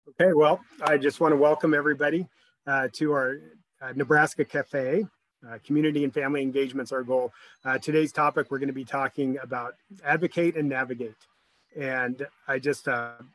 Okay, well, I just want to welcome everybody to our Nebraska Cafe. Community and family engagement's our goal. Today's topic, we're going to be talking about advocate and navigate. And I just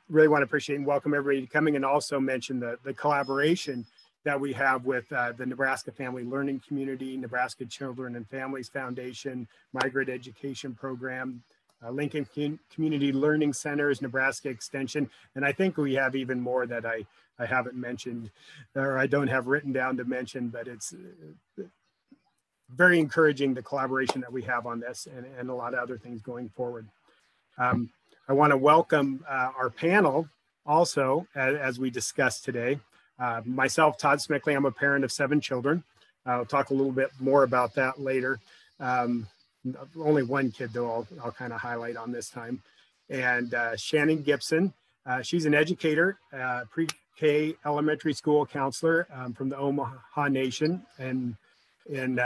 really want to appreciate and welcome everybody coming, and also mention the collaboration that we have with the Nebraska Family Learning Community, Nebraska Children and Families Foundation, Migrant Education Program, Lincoln Community Learning Centers, Nebraska Extension, and I think we have even more that I haven't mentioned, or I don't have written down to mention, but it's very encouraging, the collaboration that we have on this, and a lot of other things going forward. I want to welcome our panel also, as we discuss today. Myself, Todd Smickley, I'm a parent of 7 children. I'll talk a little bit more about that later. Only one kid, though, I'll kind of highlight on this time. And Shannon Gibson, she's an educator, pre-K elementary school counselor from the Omaha Nation and in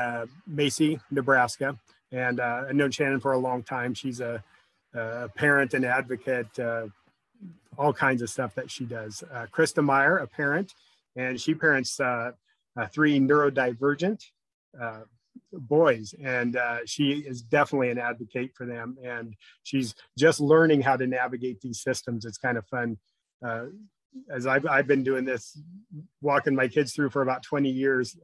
Macy, Nebraska. And I've known Shannon for a long time. She's a parent and advocate, all kinds of stuff that she does. Krista Meyer, a parent, and she parents 3 neurodivergent boys, and she is definitely an advocate for them, and she's just learning how to navigate these systems. It's kind of fun. As I've been doing this, walking my kids through for about 20 years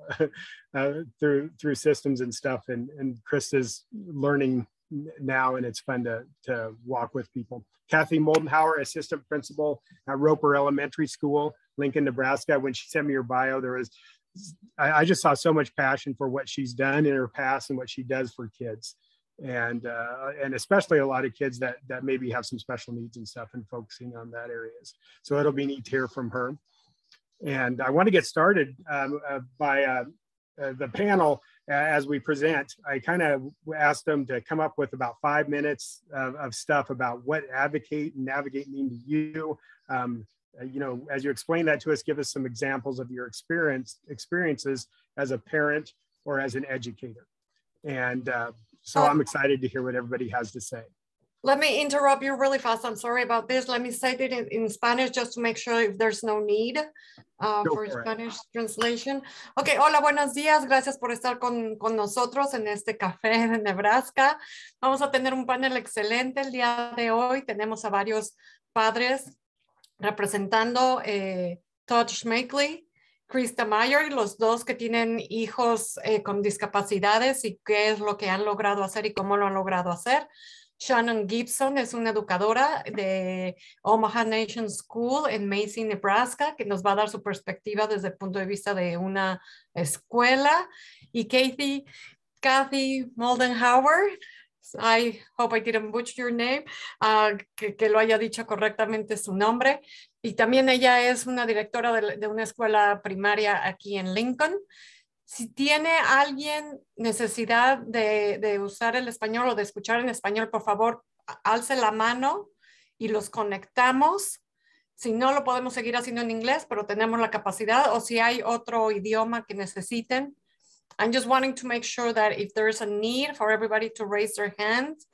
through systems and stuff, and Krista's learning now, and it's fun to walk with people. Kathy Moldenhauer, assistant principal at Roper Elementary School, Lincoln, Nebraska. When she sent me her bio, I just saw so much passion for what she's done in her past and what she does for kids, and especially a lot of kids that maybe have some special needs and stuff, and focusing on that areas. So it'll be neat to hear from her. And I want to get started by the panel. As we present, I kind of asked them to come up with about 5 minutes of stuff about what advocate and navigate mean to you. You know, as you explain that to us, give us some examples of your experiences as a parent or as an educator. And so I'm excited to hear what everybody has to say. Let me interrupt you really fast. I'm sorry about this. Let me say it in Spanish just to make sure if there's no need for Spanish translation. Okay, hola, buenos días. Gracias por estar con nosotros en este café de Nebraska. Vamos a tener un panel excelente el día de hoy. Tenemos a varios padres representando Todd Schmeckley, Krista Meyer, los dos que tienen hijos con discapacidades y qué es lo que han logrado hacer y cómo lo han logrado hacer. Shannon Gibson es una educadora de Omaha Nation School en Macy, Nebraska, que nos va a dar su perspectiva desde el punto de vista de una escuela. Y Kathy Moldenhauer, I hope I didn't butcher your name, que lo haya dicho correctamente su nombre. Y también ella es una directora de una escuela primaria aquí en Lincoln. Si tiene alguien necesidad de usar el español o de escuchar en español, por favor, alce la mano y los conectamos. Si no, lo podemos seguir haciendo en inglés, pero tenemos la capacidad, o si hay otro idioma que necesiten. I'm just wanting to make sure that if there's a need for everybody to raise their hands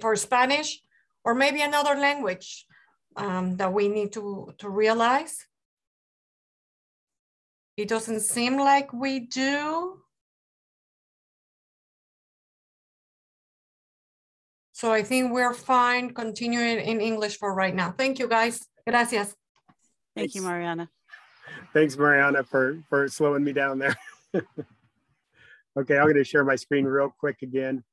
for Spanish or maybe another language that we need to realize. It doesn't seem like we do. So I think we're fine continuing in English for right now. Thank you, guys. Gracias. Thank you, Mariana. Thanks, Mariana, for slowing me down there. Okay, I'm going to share my screen real quick again.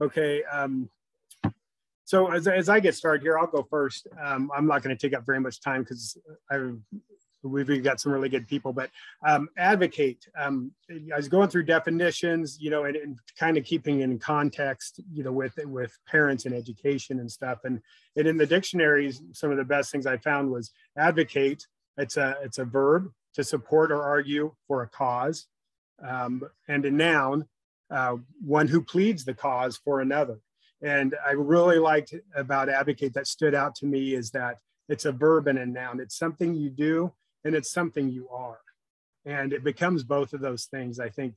Okay, so as I get started here, I'll go first. I'm not going to take up very much time because we've got some really good people, but advocate. I was going through definitions, you know, and kind of keeping in context, you know, with parents and education and stuff. And in the dictionaries, some of the best things I found was advocate. It's a verb, to support or argue for a cause, and a noun, one who pleads the cause for another. And I really liked about advocate that stood out to me is that it's a verb and a noun. It's something you do and it's something you are. And it becomes both of those things. I think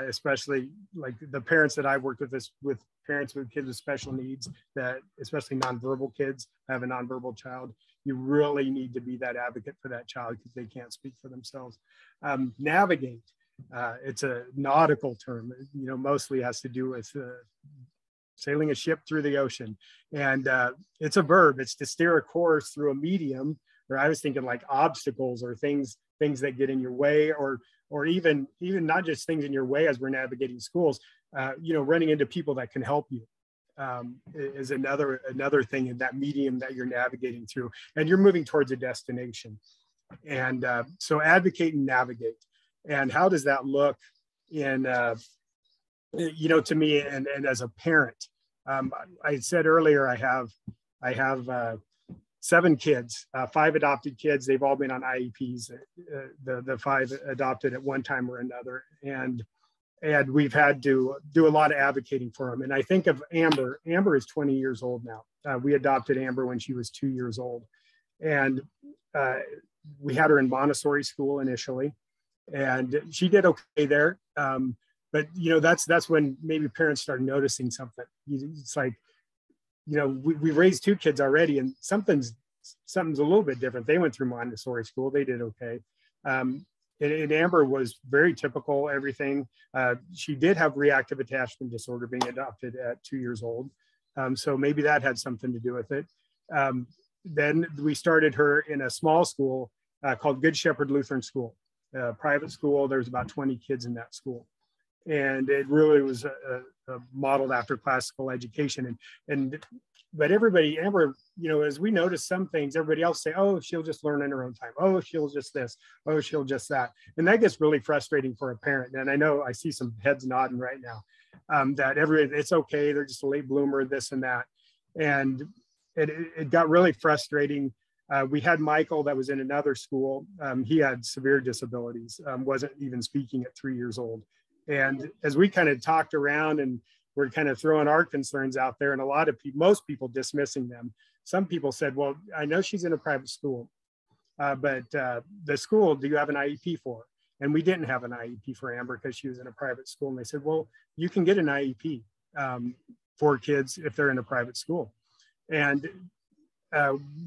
especially like the parents that I've worked with, with parents with kids with special needs, that especially nonverbal kids, have a nonverbal child. You really need to be that advocate for that child because they can't speak for themselves. Navigate. It's a nautical term, mostly has to do with sailing a ship through the ocean. And it's a verb. It's to steer a course through a medium, or I was thinking like obstacles or things that get in your way, or even not just things in your way as we're navigating schools, running into people that can help you is another thing in that medium that you're navigating through, and you're moving towards a destination. And so advocate and navigate. And how does that look in, to me and as a parent? I said earlier, I have 7 kids, 5 adopted kids. They've all been on IEPs, the 5 adopted at one time or another. And we've had to do a lot of advocating for them. And I think of Amber. Amber is 20 years old now. We adopted Amber when she was 2 years old. And we had her in Montessori school initially. And she did okay there. But, that's when maybe parents start noticing something. It's like, we raised 2 kids already, and something's a little bit different. They went through Montessori school. They did okay. And Amber was very typical, everything. She did have reactive attachment disorder, being adopted at 2 years old. So maybe that had something to do with it. Then we started her in a small school called Good Shepherd Lutheran School, a private school. There's about 20 kids in that school. And it really was modeled after classical education. But everybody, Amber, as we notice some things, everybody else say, oh, she'll just learn in her own time. Oh, she'll just this. Oh, she'll just that. And that gets really frustrating for a parent. And I know I see some heads nodding right now, that it's okay. They're just a late bloomer, this and that. And it got really frustrating. We had Michael that was in another school. He had severe disabilities, wasn't even speaking at 3 years old. And as we kind of talked around and we're kind of throwing our concerns out there, and most people dismissing them. Some people said, well, I know she's in a private school, but the school, do you have an IEP for her? And we didn't have an IEP for Amber because she was in a private school. And they said, well, you can get an IEP for kids if they're in a private school. And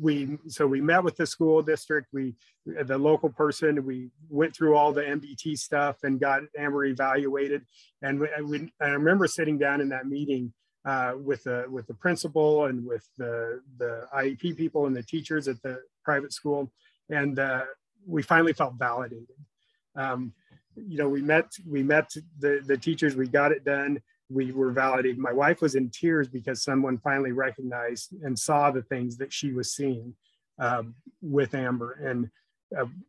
we met with the school district, the local person, we went through all the MBT stuff and got Amber evaluated. And I remember sitting down in that meeting with the principal and with the IEP people and the teachers at the private school. And we finally felt validated. We met the teachers, we got it done. We were validated. My wife was in tears because someone finally recognized and saw the things that she was seeing with Amber. And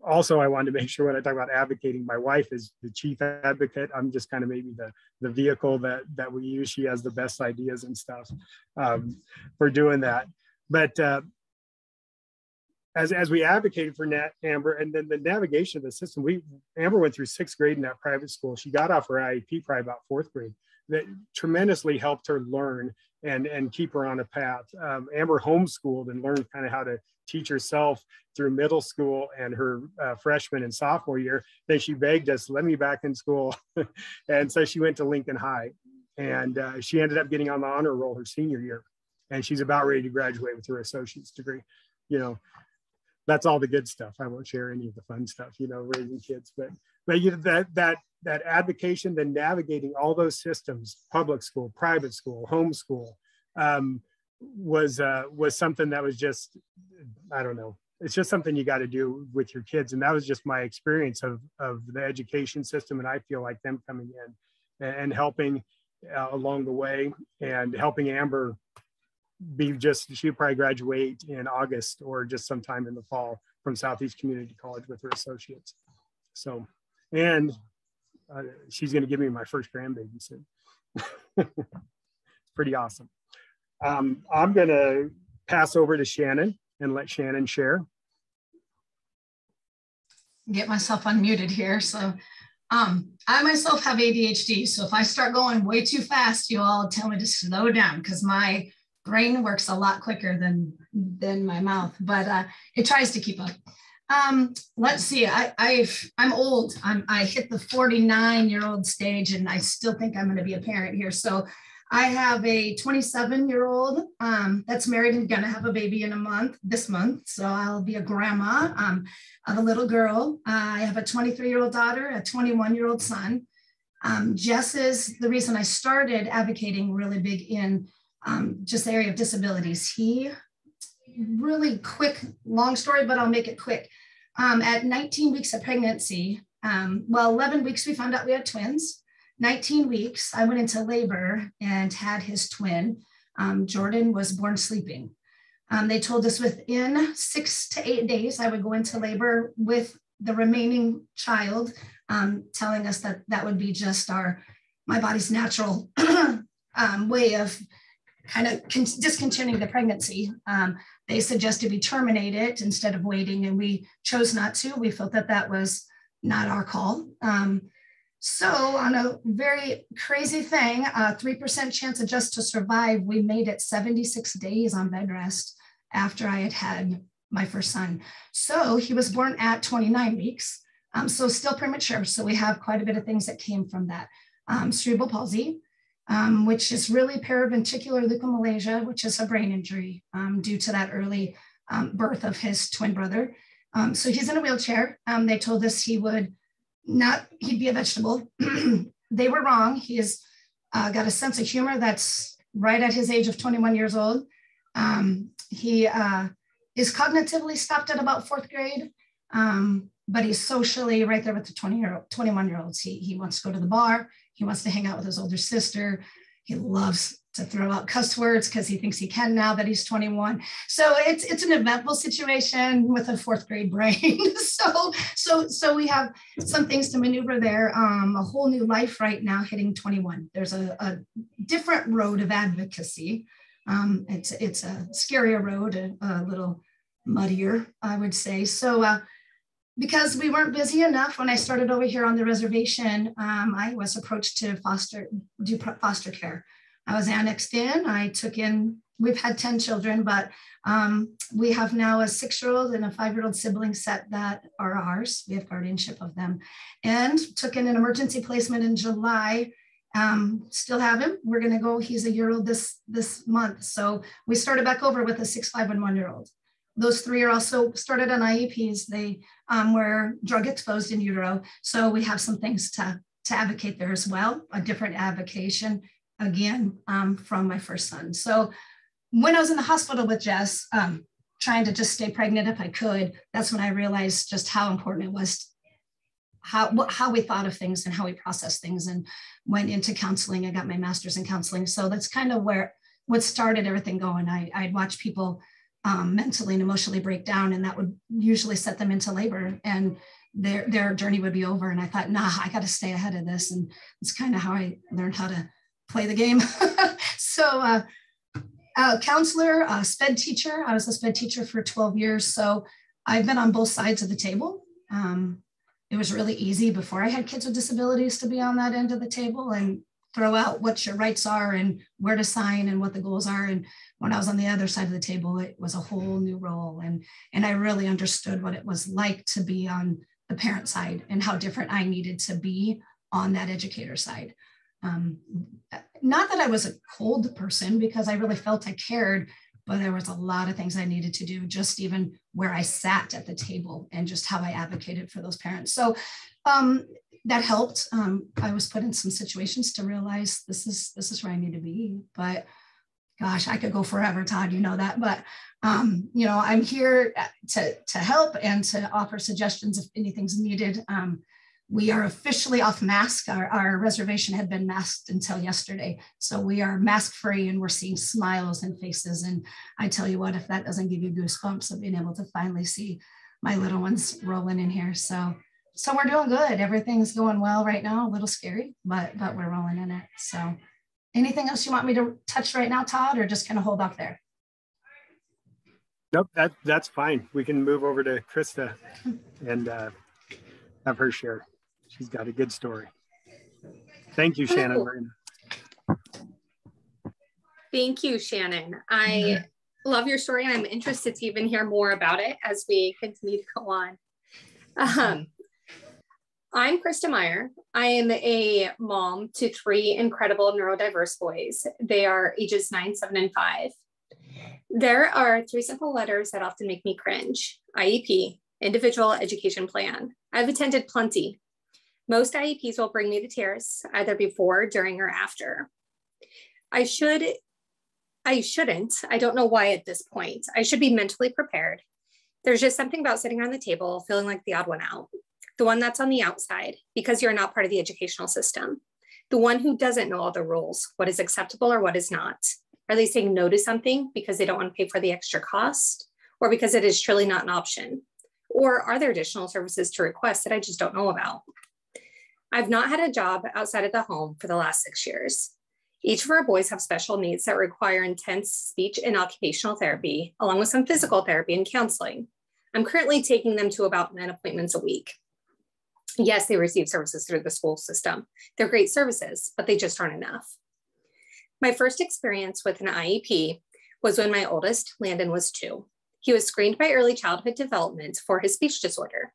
also I wanted to make sure when I talk about advocating, my wife is the chief advocate. I'm just kind of maybe the vehicle that we use. She has the best ideas and stuff for doing that. But as we advocated for Amber, and then the navigation of the system, Amber went through 6th grade in that private school. She got off her IEP probably about 4th grade. That tremendously helped her learn and keep her on a path. Amber homeschooled and learned kind of how to teach herself through middle school and her freshman and sophomore year. Then she begged us, let me back in school. And so she went to Lincoln High, and she ended up getting on the honor roll her senior year. And she's about ready to graduate with her associate's degree. That's all the good stuff. I won't share any of the fun stuff, raising kids, but that advocation, then navigating all those systems, public school, private school, homeschool, was something that was just, I don't know, it's just something you got to do with your kids. And that was just my experience of the education system. And I feel like them coming in and helping along the way, and helping Amber she'd probably graduate in August or just sometime in the fall from Southeast Community College with her associates. So, and she's going to give me my first grandbaby soon. Pretty awesome. I'm going to pass over to Shannon and let Shannon share. Get myself unmuted here. So I myself have ADHD. So if I start going way too fast, you all tell me to slow down, because my brain works a lot quicker than my mouth, but it tries to keep up. Let's see. I'm old. I hit the 49-year-old stage, and I still think I'm going to be a parent here. So I have a 27-year-old that's married and going to have a baby this month. So I'll be a grandma of a little girl. I have a 23-year-old daughter, a 21-year-old son. Jess is the reason I started advocating really big in just the area of disabilities. He really quick, long story, but I'll make it quick. At 19 weeks of pregnancy, 11 weeks, we found out we had twins. 19 weeks, I went into labor and had his twin. Jordan was born sleeping. They told us within 6 to 8 days, I would go into labor with the remaining child, telling us that that would be just my body's natural way of kind of discontinuing the pregnancy. They suggested we terminate it instead of waiting, and we chose not to. We felt that that was not our call. So on a very crazy thing, 3% chance of Jess to survive, we made it 76 days on bed rest after I had my first son. So he was born at 29 weeks, so still premature. So we have quite a bit of things that came from that. Cerebral palsy, which is really paraventricular leukomalacia, which is a brain injury due to that early birth of his twin brother. So he's in a wheelchair. They told us he'd be a vegetable. They were wrong. He has got a sense of humor that's right at his age of 21 years old. He is cognitively stopped at about 4th grade, but he's socially right there with the 21-year-olds. He wants to go to the bar. He wants to hang out with his older sister. He loves to throw out cuss words because he thinks he can now that he's 21. So it's an eventful situation with a 4th grade brain. So we have some things to maneuver there. A whole new life right now hitting 21. There's a different road of advocacy. It's a scarier road, a little muddier, I would say. So because we weren't busy enough when I started over here on the reservation, I was approached to do foster care. I was annexed in. We've had 10 children, but we have now a 6-year-old and a 5-year-old sibling set that are ours. We have guardianship of them, and took in an emergency placement in July. Still have him. We're going to go. He's a year old this month. So we started back over with a 6, 5, and 1-year-old. Those 3 are also started on IEPs. They were drug exposed in utero. So we have some things to advocate there as well, a different avocation again from my first son. So when I was in the hospital with Jess, trying to just stay pregnant if I could, that's when I realized just how important it was, how we thought of things and how we processed things, and went into counseling. I got my master's in counseling. So that's kind of what started everything going. I'd watch people mentally and emotionally break down, and that would usually set them into labor, and their journey would be over. And I thought, nah, I got to stay ahead of this. And it's kind of how I learned how to play the game. So counselor, sped teacher. I was a sped teacher for 12 years. So I've been on both sides of the table. It was really easy before I had kids with disabilities to be on that end of the table and throw out what your rights are and where to sign and what the goals are. And when I was on the other side of the table, it was a whole new role. And I really understood what it was like to be on the parent side and how different I needed to be on that educator side. Not that I was a cold person, because I really felt I cared, but there was a lot of things I needed to do, just even where I sat at the table and just how I advocated for those parents. So that helped. I was put in some situations to realize this is where I need to be. But gosh, I could go forever, Todd, you know that. But I'm here to help and to offer suggestions if anything's needed. We are officially off mask. Our reservation had been masked until yesterday. So we are mask free, and we're seeing smiles and faces. And I tell you what, if that doesn't give you goosebumps of being able to finally see my little ones rolling in here. So we're doing good. Everything's going well right now. A little scary, but we're rolling in it. So anything else you want me to touch right now, Todd, or just kind of hold off there? Nope, that's fine. We can move over to Krista and have her share. She's got a good story. Thank you, Shannon. Thank you, Shannon. I love your story, and I'm interested to even hear more about it as we continue to go on. I'm Krista Meyer. I am a mom to 3 incredible neurodiverse boys. They are ages 9, 7, and 5. There are 3 simple letters that often make me cringe: IEP, Individual Education Plan. I've attended plenty. Most IEPs will bring me to tears, either before, during, or after. I shouldn't, I don't know why at this point. I should be mentally prepared. There's just something about sitting around the table feeling like the odd one out, the one that's on the outside because you're not part of the educational system, the one who doesn't know all the rules, what is acceptable or what is not. Are they saying no to something because they don't want to pay for the extra cost, or because it is truly not an option? Or are there additional services to request that I just don't know about? I've not had a job outside of the home for the last 6 years. Each of our boys have special needs that require intense speech and occupational therapy, along with some physical therapy and counseling. I'm currently taking them to about 9 appointments a week. Yes, they receive services through the school system. They're great services, but they just aren't enough. My first experience with an IEP was when my oldest, Landon, was 2. He was screened by early childhood development for his speech disorder.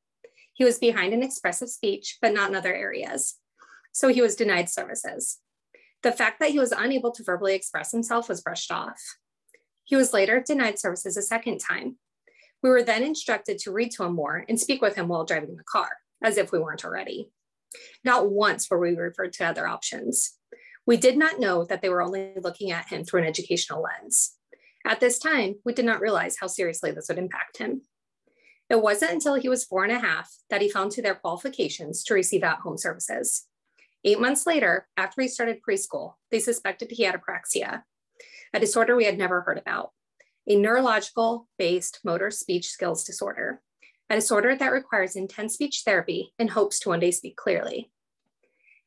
He was behind in expressive speech, but not in other areas. So he was denied services. The fact that he was unable to verbally express himself was brushed off. He was later denied services a second time. We were then instructed to read to him more and speak with him while driving the car, as if we weren't already. Not once were we referred to other options. We did not know that they were only looking at him through an educational lens. At this time, we did not realize how seriously this would impact him. It wasn't until he was 4.5 that he fell into their qualifications to receive at-home services. 8 months later, after he started preschool, they suspected he had apraxia, a disorder we had never heard about, a neurological-based motor speech skills disorder, a disorder that requires intense speech therapy and hopes to one day speak clearly.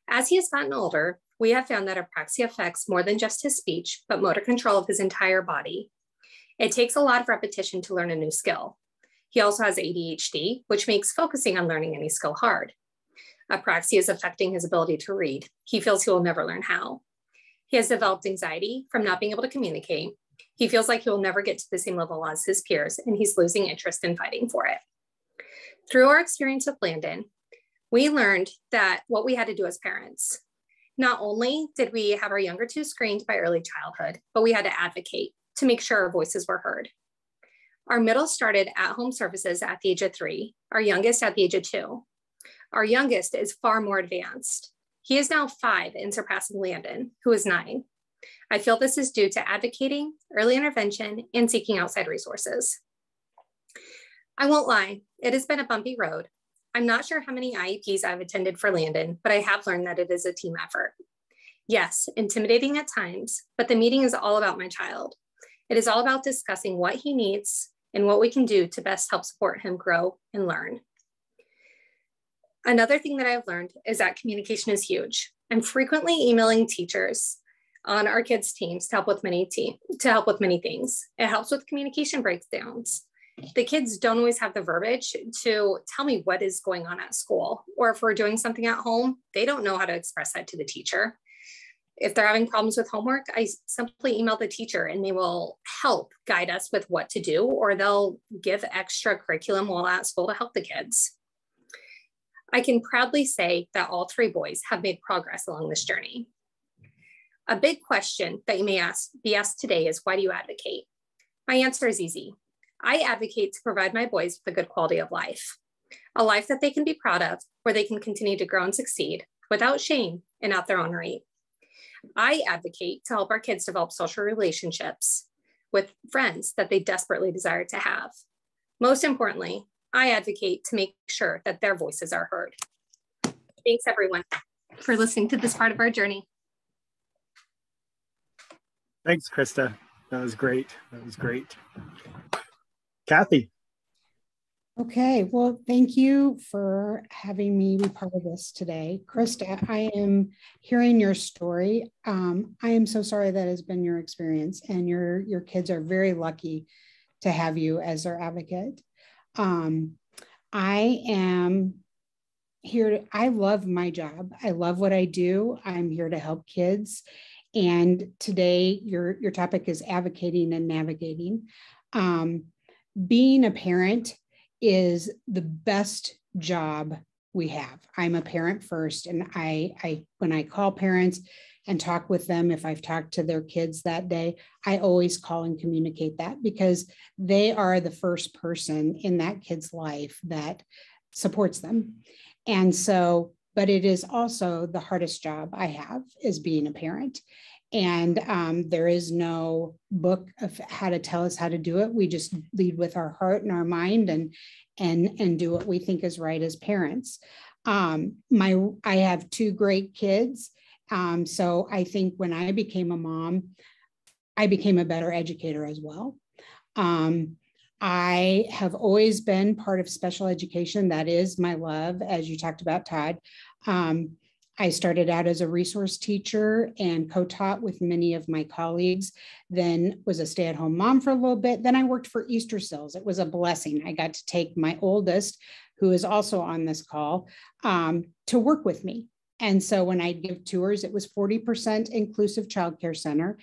As he has gotten older, we have found that apraxia affects more than just his speech, but motor control of his entire body. It takes a lot of repetition to learn a new skill. He also has ADHD, which makes focusing on learning any skill hard. Apraxia is affecting his ability to read. He feels he will never learn how. He has developed anxiety from not being able to communicate. He feels like he will never get to the same level as his peers, and he's losing interest in fighting for it. Through our experience with Landon, we learned that what we had to do as parents. Not only did we have our younger 2 screened by early childhood, but we had to advocate to make sure our voices were heard. Our middle started at-home services at the age of 3, our youngest at the age of 2. Our youngest is far more advanced. He is now 5 and surpassing Landon, who is 9. I feel this is due to advocating, early intervention, and seeking outside resources. I won't lie, it has been a bumpy road. I'm not sure how many IEPs I've attended for Landon, but I have learned that it is a team effort. Yes, intimidating at times, but the meeting is all about my child. It is all about discussing what he needs and what we can do to best help support him grow and learn. Another thing that I've learned is that communication is huge. I'm frequently emailing teachers on our kids' teams to help with many things. It helps with communication breakdowns. The kids don't always have the verbiage to tell me what is going on at school, or if we're doing something at home, they don't know how to express that to the teacher. If they're having problems with homework, I simply email the teacher and they will help guide us with what to do, or they'll give extra curriculum while at school to help the kids. I can proudly say that all 3 boys have made progress along this journey. A big question that you may be asked today is, why do you advocate? My answer is easy. I advocate to provide my boys with a good quality of life, a life that they can be proud of, where they can continue to grow and succeed without shame and at their own rate. I advocate to help our kids develop social relationships with friends that they desperately desire to have. Most importantly, I advocate to make sure that their voices are heard. Thanks everyone for listening to this part of our journey. Thanks, Krista. That was great. That was great. Kathy. Okay, well, thank you for having me be part of this today. Krista, I am hearing your story. I am so sorry that has been your experience, and your kids are very lucky to have you as their advocate. I am here. I love my job. I love what I do. I'm here to help kids. And today your topic is advocating and navigating. Being a parent is the best job we have. I'm a parent first, and I when I call parents and talk with them, if I've talked to their kids that day, I always call and communicate that, because they are the first person in that kid's life that supports them. And so, but it is also the hardest job I have, is being a parent. And there is no book of how to tell us how to do it. We just lead with our heart and our mind, and do what we think is right as parents. I have 2 great kids. So I think when I became a mom, I became a better educator as well. I have always been part of special education. That is my love, as you talked about, Todd. I started out as a resource teacher and co-taught with many of my colleagues, then was a stay-at-home mom for a little bit. Then I worked for Easter Seals. It was a blessing. I got to take my oldest, who is also on this call, to work with me. And so when I'd give tours, it was 40% inclusive childcare center.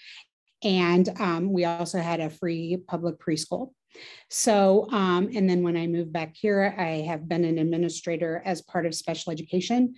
And we also had a free public preschool. So, and then when I moved back here, I have been an administrator as part of special education.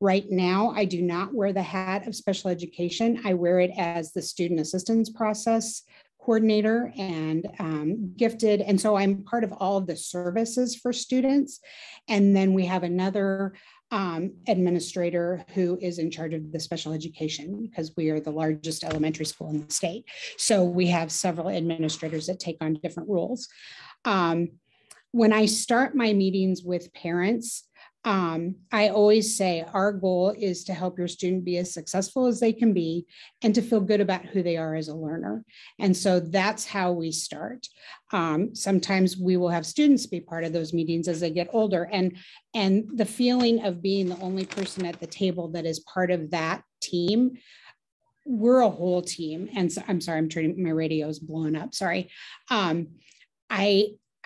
Right now, I do not wear the hat of special education. I wear it as the student assistance process coordinator and gifted. And so I'm part of all of the services for students. And then we have another administrator who is in charge of the special education, because we are the largest elementary school in the state. So we have several administrators that take on different roles. When I start my meetings with parents, I always say our goal is to help your student be as successful as they can be and to feel good about who they are as a learner. And so that's how we start. Sometimes we will have students be part of those meetings as they get older, and the feeling of being the only person at the table that is part of that team. We're a whole team. And so I'm sorry, my radio is blowing up. Sorry.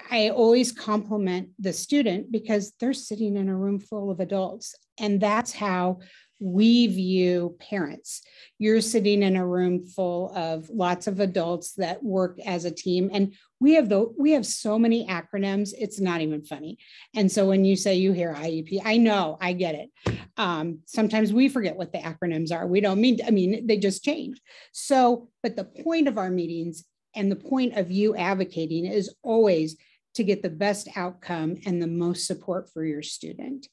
I always compliment the student because they're sitting in a room full of adults. And that's how we view parents. You're sitting in a room full of lots of adults that work as a team. And we have so many acronyms, it's not even funny. And so when you say you hear IEP, I know, I get it. Sometimes we forget what the acronyms are. We don't mean, they just change. So, but the point of our meetings and the point of you advocating is always to get the best outcome and the most support for your student.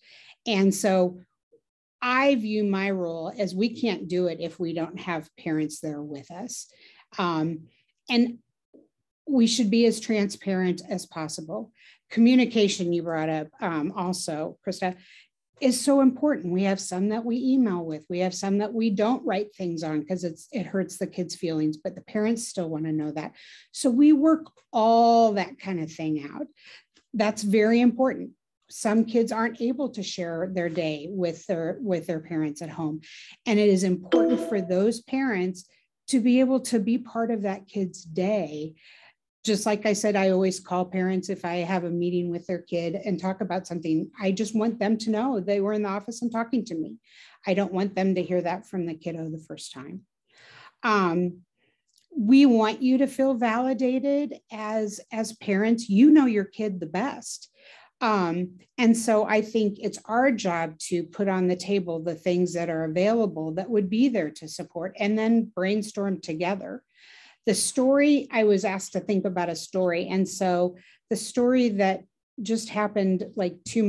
And so I view my role as we can't do it if we don't have parents there with us. And we should be as transparent as possible. Communication, you brought up also, Krista, is so important. We have some that we email with. We have some that we don't write things on because it hurts the kids' feelings, but the parents still want to know that. So we work all that kind of thing out. That's very important. Some kids aren't able to share their day with their parents at home. And it is important for those parents to be able to be part of that kid's day. Just like I said, I always call parents if I have a meeting with their kid and talk about something. I just want them to know they were in the office and talking to me. I don't want them to hear that from the kiddo the first time. We want you to feel validated as parents. You know your kid the best. And so I think it's our job to put on the table the things that are available that would be there to support, and then brainstorm together. The story, I was asked to think about a story. And so the story that just happened like 2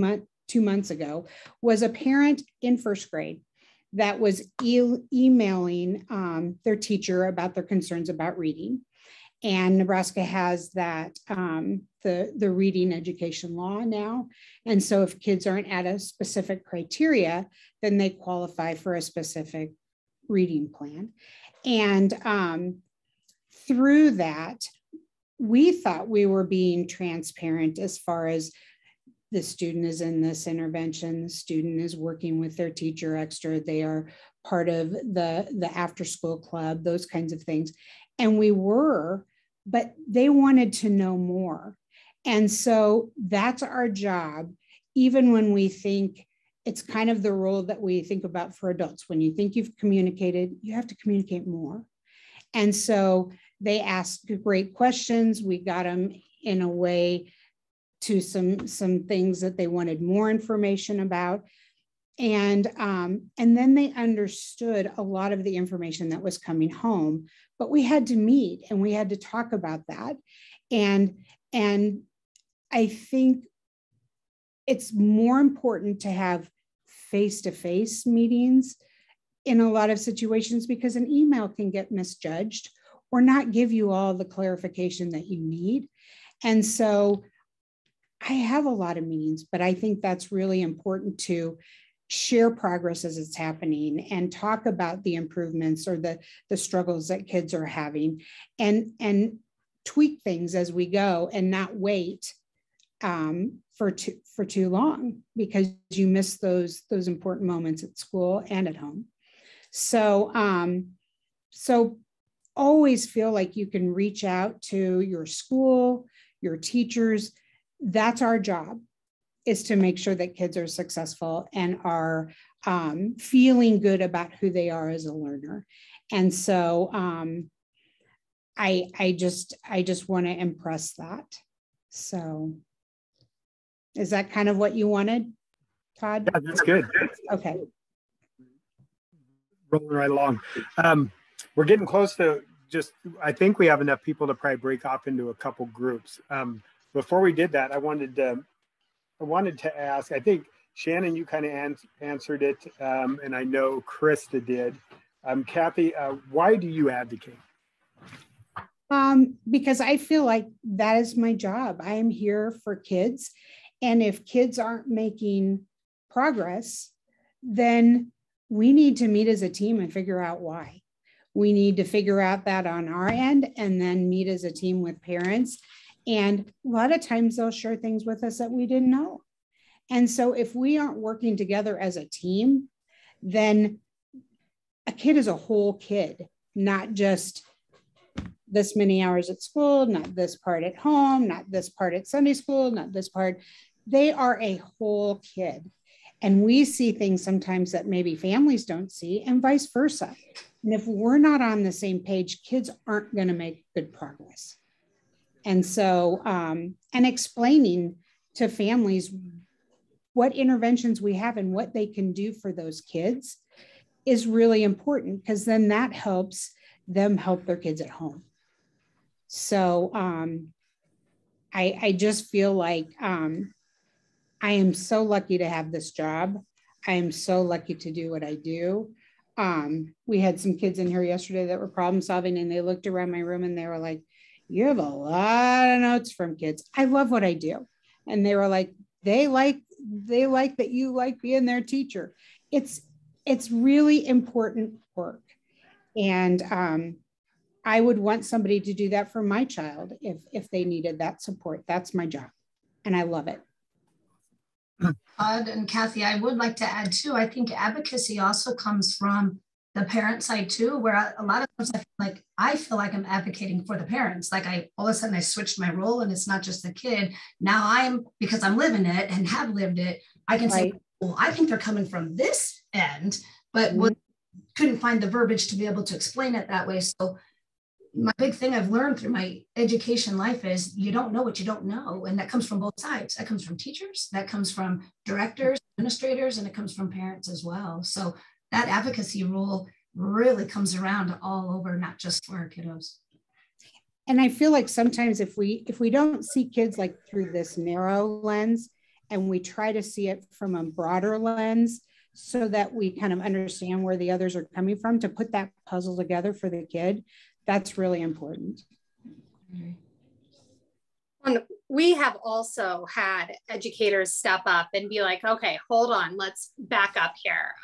months ago was a parent in first grade that was emailing their teacher about their concerns about reading. And Nebraska has that, the reading education law now. And so if kids aren't at a specific criteria, then they qualify for a specific reading plan. And through that, we thought we were being transparent as far as the student is in this intervention, the student is working with their teacher extra, they are part of the after school club, those kinds of things. And we were, but they wanted to know more. And so that's our job, even when we think it's kind of the role that we think about for adults. When you think you've communicated, you have to communicate more. And so they asked great questions. We got them in a way to some things that they wanted more information about. And then they understood a lot of the information that was coming home, but we had to meet and we had to talk about that. And I think it's more important to have face-to-face meetings in a lot of situations, because an email can get misjudged or not give you all the clarification that you need. And so I have a lot of meetings, but I think that's really important to share progress as it's happening and talk about the improvements or the struggles that kids are having, and tweak things as we go and not wait for too long, because you miss those important moments at school and at home. So always feel like you can reach out to your school, your teachers. That's our job, is to make sure that kids are successful and are feeling good about who they are as a learner. And so I just want to impress that. So is that kind of what you wanted, Todd? Yeah, that's good. Okay. Rolling right along. We're getting close to I think we have enough people to probably break off into a couple groups. Before we did that, I wanted to ask, I think Shannon, you kind of answered it, and I know Krista did. Kathy, why do you advocate? Because I feel like that is my job. I am here for kids. And if kids aren't making progress, then we need to meet as a team and figure out why. We need to figure out that on our end and then meet as a team with parents. And a lot of times they'll share things with us that we didn't know. And so if we aren't working together as a team, then a kid is a whole kid, not just this many hours at school, not this part at home, not this part at Sunday school, not this part. They are a whole kid. And we see things sometimes that maybe families don't see, and vice versa. And if we're not on the same page, kids aren't going to make good progress. And so, and explaining to families what interventions we have and what they can do for those kids is really important, because then that helps them help their kids at home. So I just feel like I am so lucky to have this job. I am so lucky to do what I do. We had some kids in here yesterday that were problem solving, and they looked around my room and they were like, "You have a lot of notes from kids." I love what I do. And they were like, they like that you like being their teacher. It's really important work. And I would want somebody to do that for my child if they needed that support. That's my job. And I love it. Todd and Kathy, I would like to add too, I think advocacy also comes from the parent side too, where a lot of times I feel like I'm advocating for the parents. Like all of a sudden I switched my role, and it's not just the kid. Now because I'm living it and have lived it, I can say, well, I think they're coming from this end, but couldn't find the verbiage to be able to explain it that way. So my big thing I've learned through my education life is you don't know what you don't know. And that comes from both sides. That comes from teachers, that comes from directors, administrators, and it comes from parents as well. So that advocacy role really comes around all over, not just for our kiddos. And I feel like sometimes if we don't see kids like through this narrow lens, and we try to see it from a broader lens, so that we kind of understand where the others are coming from, to put that puzzle together for the kid, that's really important. We have also had educators step up and be like, okay, hold on, let's back up here.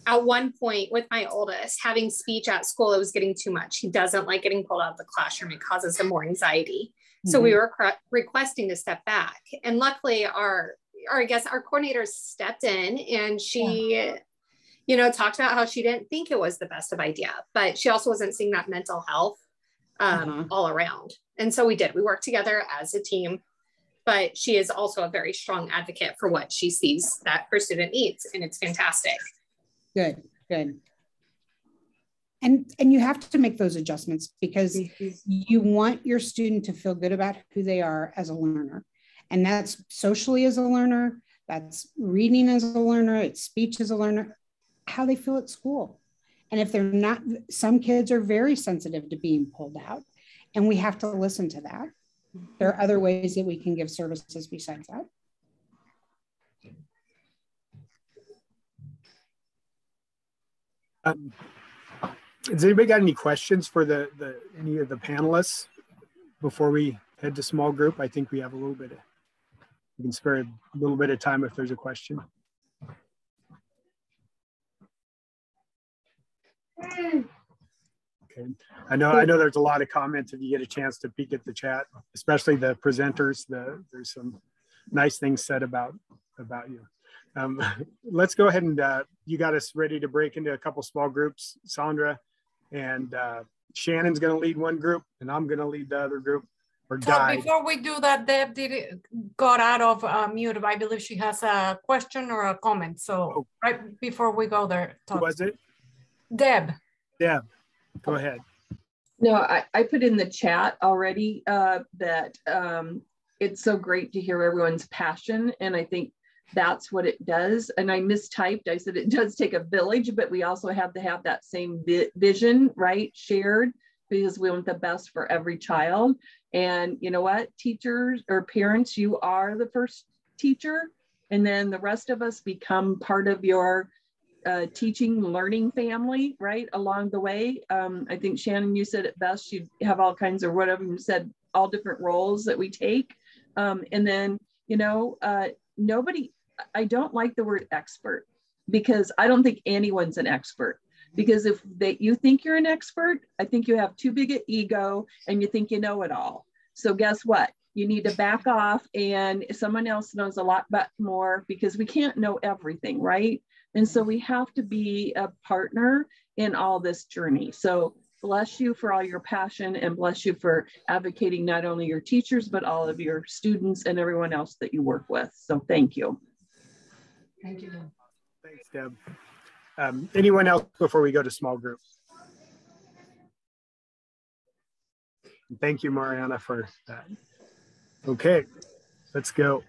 At one point with my oldest, having speech at school, it was getting too much. He doesn't like getting pulled out of the classroom. It causes him more anxiety. So we were requesting to step back. And luckily our coordinator stepped in, and she, talked about how she didn't think it was the best of idea, but she also wasn't seeing that mental health all around. And so we worked together as a team. but she is also a very strong advocate for what she sees that her student needs, and it's fantastic. Good, good. And you have to make those adjustments because you want your student to feel good about who they are as a learner. And that's socially as a learner, that's reading as a learner, it's speech as a learner, how they feel at school. And if they're not, some kids are very sensitive to being pulled out, and we have to listen to that. There are other ways that we can give services besides that. Has anybody got any questions for any of the panelists before we head to small group? I think we have a little bit of, we can spare a little bit of time if there's a question. Okay. I know there's a lot of comments if you get a chance to peek at the chat, especially the presenters. There's some nice things said about you. Let's go ahead and you got us ready to break into a couple small groups, Sandra, and Shannon's going to lead one group, and I'm going to lead the other group. Or so before we do that, Deb got out of mute. I believe she has a question or a comment. So right before we go there, who was it? Deb. Deb, go ahead. No, I put in the chat already that it's so great to hear everyone's passion, and I think that's what it does. And I mistyped. I said it does take a village, but we also have to have that same vision, right? Shared, because we want the best for every child. And you know what? Teachers or parents, you are the first teacher, and then the rest of us become part of your teaching, learning family, right? Along the way. I think Shannon, you said it best. You have all kinds of whatever you said, all different roles that we take. And then, you know, I don't like the word expert, because I don't think anyone's an expert. Because if you think you're an expert, I think you have too big an ego and you think you know it all. So guess what? You need to back off, and someone else knows a lot more, because we can't know everything, right? And so we have to be a partner in all this journey. So bless you for all your passion, and bless you for advocating not only your teachers, but all of your students and everyone else that you work with. So thank you. Thank you. Thanks, Deb. Anyone else before we go to small group? Thank you, Mariana, for that. Okay, let's go.